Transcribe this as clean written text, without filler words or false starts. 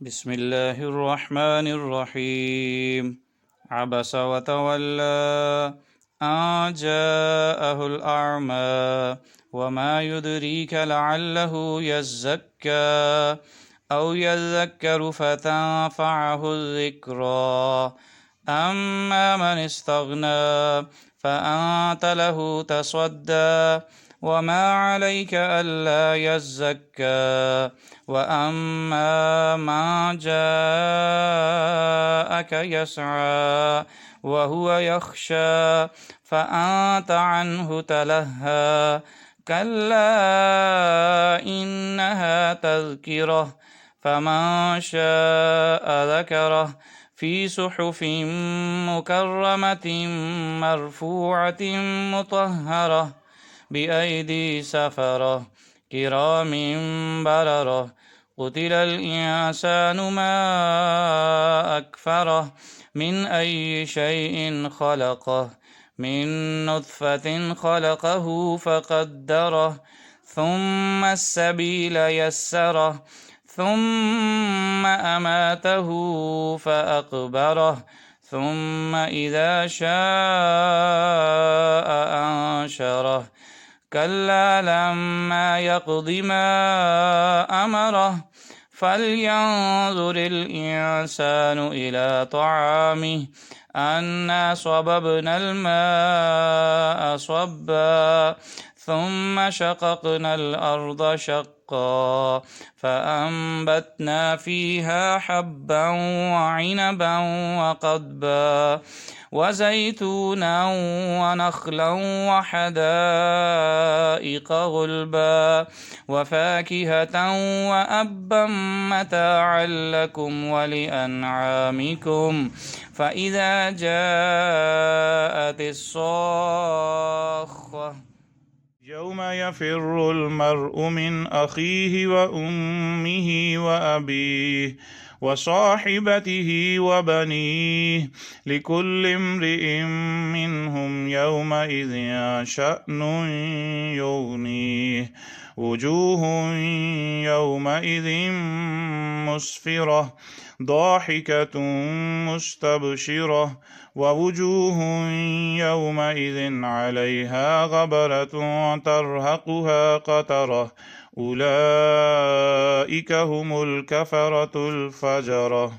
बिस्मिल्लाहिर्रहमानिर्रहीम। अबस वतवल्ला अन जाअहुल अअमा वमा युद्रीका लअल्लहु यज़्ज़क्का औ यज़्ज़क्करु फतनफ़अहुज़ ज़िक्रा अम्मा मन इस्तग़ना फ़अन्त लहु तसद्दा वमा अलैका अल्ला यज़्ज़क्का वअम्मा मा जाअक यसआ वहुव यख्शा फ़अन्त अन्हु तलह्हा कल्ला इन्नहा तज़किरह फ़मन शाअ ज़करह फ़ी सुहुफ़िन मुकर्रमतिन मरफ़ूअतिन मुतहहरह बिअयदी सफ़रह किरामिन बररह क़ुतिलल इंसानु मा अकफ़रह मिन अय्यि शैइन ख़लक़ह मिन नुत्फ़तिन ख़लक़हु फ़क़द्दरह थुम्म अस्सबील यस्सरह थुम्म अमातहु फ़अक़बरह थुम्म इज़ा शाअ अंशरह कल्ला लम्मा यक़्दि मा अमरह फ़ल्यंज़ुरिल इंसानु इला तआमिह अन्ना सबबनल माअ सब्बा थुम्म शक़क़नल अर्ज़ शक़्क़ा फ़अंबतना फ़ीहा हब्बन वइनबन वक़द्बा वज़ैतूना वनख़ला वहदाइक़ गुल्बा वफ़ाकिहतन वअब्बा मताअन लकुम वलिअनआमिकुम फ़इज़ा जाअतिस्साख़्ख़ा यौम यफ़िर्रुल मर्उ मिन अख़ीहि व उम्मिहि व अबीहि व साहिबतिहि व बनीहि लिकुल्लि इम्रिइन मिन्हुम यौमइज़िन शअनुन युग़नीहि वुजूहुन यौमइज़िन मुस्फ़िरह ضاحكة مستبشرة ووجوه يومئذ عليها غبرة ترهقها قترة أولئك هم الكفرة الفجرة